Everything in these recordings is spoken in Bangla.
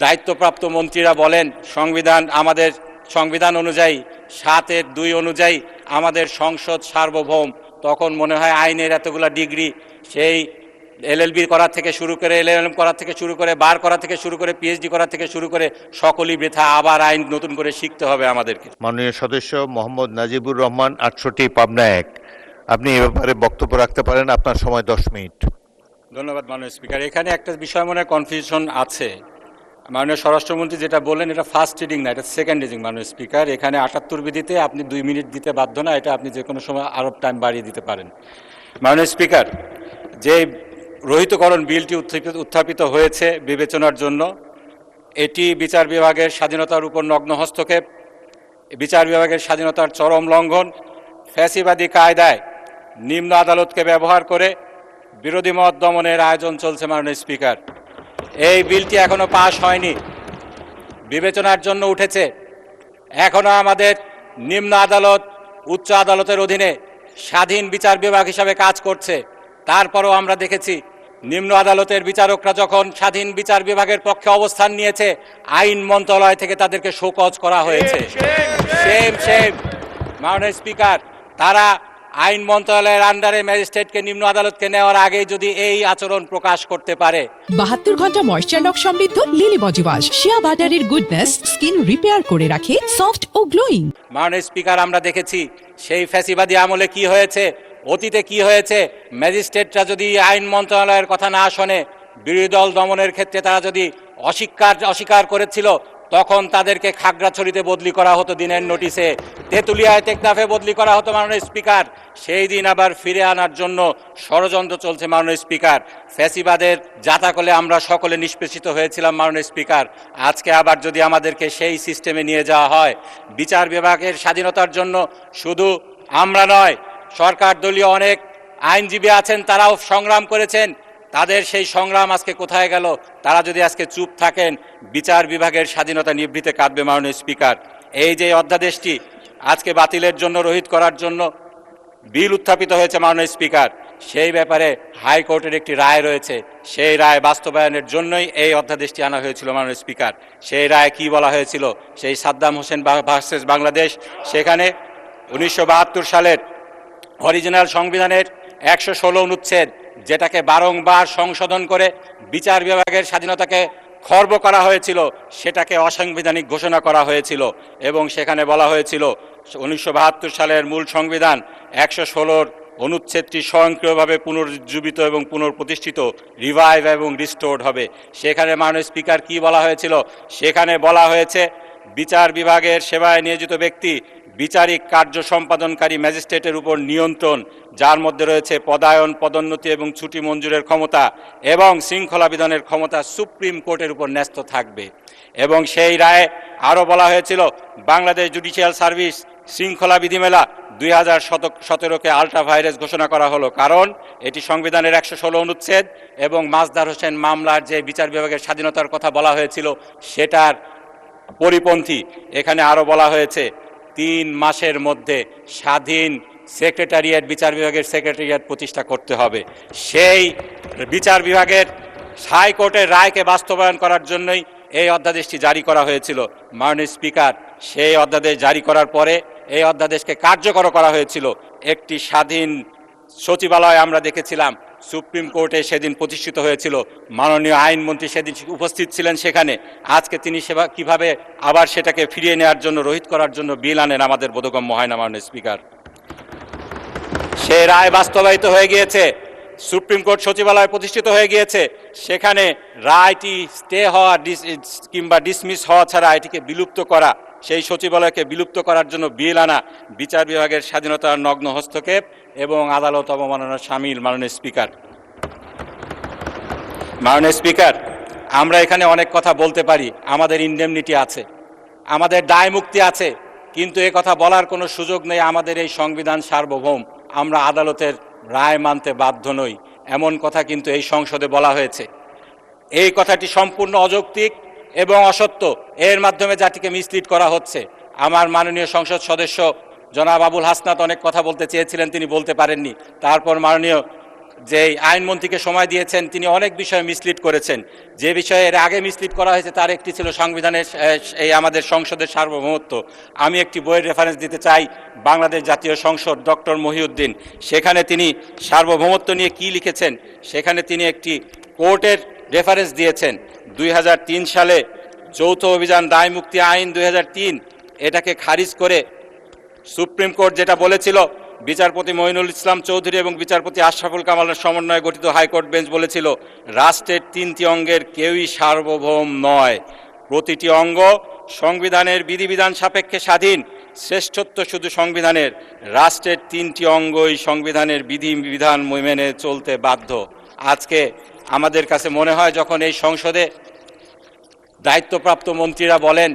দায়িত্বপ্রাপ্ত মন্ত্রীরা বলেন আমাদের সংবিধান অনুযায়ী 7(2) অনুযায়ী আমাদের সংসদ সার্বভৌম, তখন মনে হয় আইনের এতগুলা ডিগ্রি, সেই LLB করা থেকে শুরু করে LLM করা থেকে শুরু করে বার করা থেকে শুরু করে PhD করা থেকে শুরু করে সকলই বৃথা, আবার আইন নতুন করে শিখতে হবে আমাদেরকে। মাননীয় সদস্য মোহাম্মদ নাজিবুর রহমান, 68 পাবনা 1, আপনি এ ব্যাপারে বক্তব্য রাখতে পারেন, আপনার সময় 10 মিনিট। ধন্যবাদ মাননীয় স্পিকার। এখানে একটা বিষয় মনে কনফিউশন আছে। মাননীয় স্বরাষ্ট্রমন্ত্রী যেটা বললেন এটা ফার্স্ট রিডিং না, এটা সেকেন্ড রিডিং মাননীয় স্পিকার। এখানে 78 বিধিতে আপনি 2 মিনিট দিতে বাধ্য না, এটা আপনি যে কোনো সময় আরও টাইম বাড়িয়ে দিতে পারেন। মাননীয় স্পিকার, যে রহিতকরণ বিলটি উত্থাপিত হয়েছে বিবেচনার জন্য, এটি বিচার বিভাগের স্বাধীনতার উপর নগ্ন হস্তক্ষেপ, বিচার বিভাগের স্বাধীনতার চরম লঙ্ঘন, ফ্যাসিবাদী কায়দায় নিম্ন আদালতকে ব্যবহার করে বিরোধী মত দমনের আয়োজন চলছে মাননীয় স্পিকার। এই বিলটি এখনো পাশ হয়নি, বিবেচনার জন্য উঠেছে। এখনো আমাদের নিম্ন আদালত উচ্চ আদালতের অধীনে স্বাধীন বিচার বিভাগ হিসাবে কাজ করছে। তারপরও আমরা দেখেছি নিম্ন আদালতের বিচারকরা যখন স্বাধীন বিচার বিভাগের পক্ষে অবস্থান নিয়েছে, আইন মন্ত্রণালয় থেকে তাদেরকে শোকজ করা হয়েছে। সেম মাননীয় স্পিকার, তারা আইন মন্ত্রণালয়ের আন্ডারে ম্যাজিস্ট্রেটকে নিম্ন আদালতকে নেওয়ার আগেই যদি এই আচরণ প্রকাশ করতে পারে। 72 ঘন্টা ময়েশ্চার লক সমৃদ্ধ লিলি বডি ওয়াশ, শিয়া বাটারের গুডনেস স্কিন রিপেয়ার করে রাখে সফট ও গ্লোয়িং। মাননীয় স্পিকার, আমরা দেখেছি সেই ফ্যাসিবাদী আমলে কি হয়েছে, অতীতে কি হয়েছে। ম্যাজিস্ট্রেটরা যদি আইন মন্ত্রণালয়ের কথা না শোনে, বিরোধী দল দমনের ক্ষেত্রে তারা যদি অস্বীকার করেছিল, তখন তাদেরকে খাগড়াছড়িতে বদলি করা হতো দিনের নোটিশে, তেঁতুলিয়ায় টেকনাফে বদলি করা হতো মাননীয় স্পিকার। সেই দিন আবার ফিরে আনার জন্য ষড়যন্ত্র চলছে মাননীয় স্পিকার। ফ্যাসিবাদের জাতাকলে আমরা সকলে নিষ্পেষিত হয়েছিলাম মাননীয় স্পিকার। আজকে আবার যদি আমাদেরকে সেই সিস্টেমে নিয়ে যাওয়া হয়, বিচার বিভাগের স্বাধীনতার জন্য শুধু আমরা নয়, সরকার দলীয় অনেক আইনজীবী আছেন, তারাও সংগ্রাম করেছেন। তাদের সেই সংগ্রাম আজকে কোথায় গেল? তারা যদি আজকে চুপ থাকেন, বিচার বিভাগের স্বাধীনতা নিভৃতে কাঁদবে মাননীয় স্পিকার। এই যে অধ্যাদেশটি আজকে বাতিলের জন্য, রহিত করার জন্য বিল উত্থাপিত হয়েছে মাননীয় স্পিকার, সেই ব্যাপারে হাইকোর্টের একটি রায় রয়েছে। সেই রায় বাস্তবায়নের জন্যই এই অধ্যাদেশটি আনা হয়েছিল মাননীয় স্পিকার। সেই রায় কি বলা হয়েছিল? সেই সাদ্দাম হোসেন ভার্সেস বাংলাদেশ, সেখানে 1972 সালের অরিজিনাল সংবিধানের 116 অনুচ্ছেদ, যেটাকে বারংবার সংশোধন করে বিচার বিভাগের স্বাধীনতাকে খর্ব করা হয়েছিল, সেটাকে অসাংবিধানিক ঘোষণা করা হয়েছিল। এবং সেখানে বলা হয়েছিল 1972 সালের মূল সংবিধান 116 অনুচ্ছেদটি স্বয়ংক্রিয়ভাবে পুনরুজ্জীবিত এবং পুনঃপ্রতিষ্ঠিত, রিভাইভ এবং রিস্টোর্ড হবে। সেখানে মাননীয় স্পিকার কি বলা হয়েছিল? সেখানে বলা হয়েছে বিচার বিভাগের সেবায় নিয়োজিত ব্যক্তি বিচারিক কার্য সম্পাদনকারী ম্যাজিস্ট্রেটের উপর নিয়ন্ত্রণ, যার মধ্যে রয়েছে পদায়ন, পদোন্নতি এবং ছুটি মঞ্জুরের ক্ষমতা এবং শৃঙ্খলা বিধানের ক্ষমতা সুপ্রিম কোর্টের উপর ন্যস্ত থাকবে। এবং সেই রায়ে আরও বলা হয়েছিল বাংলাদেশ জুডিশিয়াল সার্ভিস শৃঙ্খলা বিধিমেলা 2017-কে আল্ট্রা ভাইরাস ঘোষণা করা হলো, কারণ এটি সংবিধানের 116 অনুচ্ছেদ এবং মাজদার হোসেন মামলার যে বিচার বিভাগের স্বাধীনতার কথা বলা হয়েছিল সেটার পরিপন্থী। এখানে আরও বলা হয়েছে 3 মাসের মধ্যে স্বাধীন সেক্রেটারিয়েট, বিচার বিভাগের সেক্রেটারিয়েট প্রতিষ্ঠা করতে হবে। সেই বিচার বিভাগের হাইকোর্টের রায়কে বাস্তবায়ন করার জন্যই এই অধ্যাদেশটি জারি করা হয়েছিল মাননীয় স্পিকার। সেই অধ্যাদেশ জারি করার পরে এই অধ্যাদেশকে কার্যকর করা হয়েছিল। একটি স্বাধীন সচিবালয় আমরা দেখেছিলাম, সুপ্রিম কোর্টে সেদিন প্রতিষ্ঠিত হয়েছিল। মাননীয় আইনমন্ত্রী সেদিন উপস্থিত ছিলেন সেখানে। আজকে তিনি কিভাবে আবার সেটাকে ফিরিয়ে নেওয়ার জন্য, রহিত করার জন্য বিল আনেন, আমাদের বোধগম্য হয় না মাননীয় স্পিকার। সে রায় বাস্তবায়িত হয়ে গিয়েছে, সুপ্রিম কোর্ট সচিবালয় প্রতিষ্ঠিত হয়ে গিয়েছে। সেখানে রায়টি স্টে হওয়া কিংবা ডিসমিস হওয়া ছাড়া এটিকে বিলুপ্ত করা, সেই সচিবালয়কে বিলুপ্ত করার জন্য বিল আনা বিচার বিভাগের স্বাধীনতার নগ্ন হস্তক্ষেপ এবং আদালত অবমাননার শামিল মাননীয় স্পিকার। মাননীয় স্পিকার, আমরা এখানে অনেক কথা বলতে পারি, আমাদের ইনডেমনিটি আছে, আমাদের দায় মুক্তি আছে, কিন্তু এ কথা বলার কোনো সুযোগ নেই। আমাদের এই সংবিধান সার্বভৌম, আমরা আদালতের রায় মানতে বাধ্য নই, এমন কথা কিন্তু এই সংসদে বলা হয়েছে। এই কথাটি সম্পূর্ণ অযৌক্তিক এবং অসত্য। এর মাধ্যমে জাতিকে মিসলিড করা হচ্ছে। আমার মাননীয় সংসদ সদস্য জনাব আবুল হাসনাত অনেক কথা বলতে চেয়েছিলেন, তিনি বলতে পারেননি। তারপর মাননীয় যে আইনমন্ত্রীকে সময় দিয়েছেন, তিনি অনেক বিষয়ে মিসলিড করেছেন। যে বিষয়ে এর আগে মিসলিড করা হয়েছে তার একটি ছিল সংবিধানের এই আমাদের সংসদের সার্বভৌমত্ব। আমি একটি বইয়ের রেফারেন্স দিতে চাই, বাংলাদেশ জাতীয় সংসদ, ডক্টর মহিউদ্দিন। সেখানে তিনি সার্বভৌমত্ব নিয়ে কি লিখেছেন, সেখানে তিনি একটি কোর্টের রেফারেন্স দিয়েছেন। 2003 সালে যৌথ অভিযান দায় মুক্তি আইন 2003 এটাকে খারিজ করে সুপ্রিম কোর্ট যেটা বলেছিল, বিচারপতি মঈনুল ইসলাম চৌধুরী এবং বিচারপতি আশরাফুল কামালের সমন্বয়ে গঠিত হাইকোর্ট বেঞ্চ বলেছিল, রাষ্ট্রের 3টি অঙ্গের কেউই সার্বভৌম নয়, প্রতিটি অঙ্গ সংবিধানের বিধিবিধান সাপেক্ষে স্বাধীন, শ্রেষ্ঠত্ব শুধু সংবিধানের, রাষ্ট্রের 3টি অঙ্গই সংবিধানের বিধিবিধান মেনে চলতে বাধ্য। আজকে আমাদের কাছে মনে হয়, যখন এই সংসদে দায়িত্বপ্রাপ্ত মন্ত্রীরা বলেন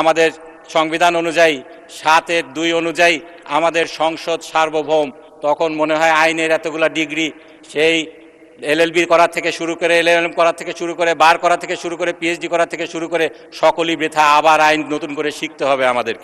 আমাদের সংবিধান অনুযায়ী 7(2) অনুযায়ী আমাদের সংসদ সার্বভৌম, তখন মনে হয় আইনের এতগুলা ডিগ্রি, সেই LLB করা থেকে শুরু করে LLM করা থেকে শুরু করে বার করা থেকে শুরু করে PhD করা থেকে শুরু করে সকলই বৃথা, আবার আইন নতুন করে শিখতে হবে আমাদেরকে।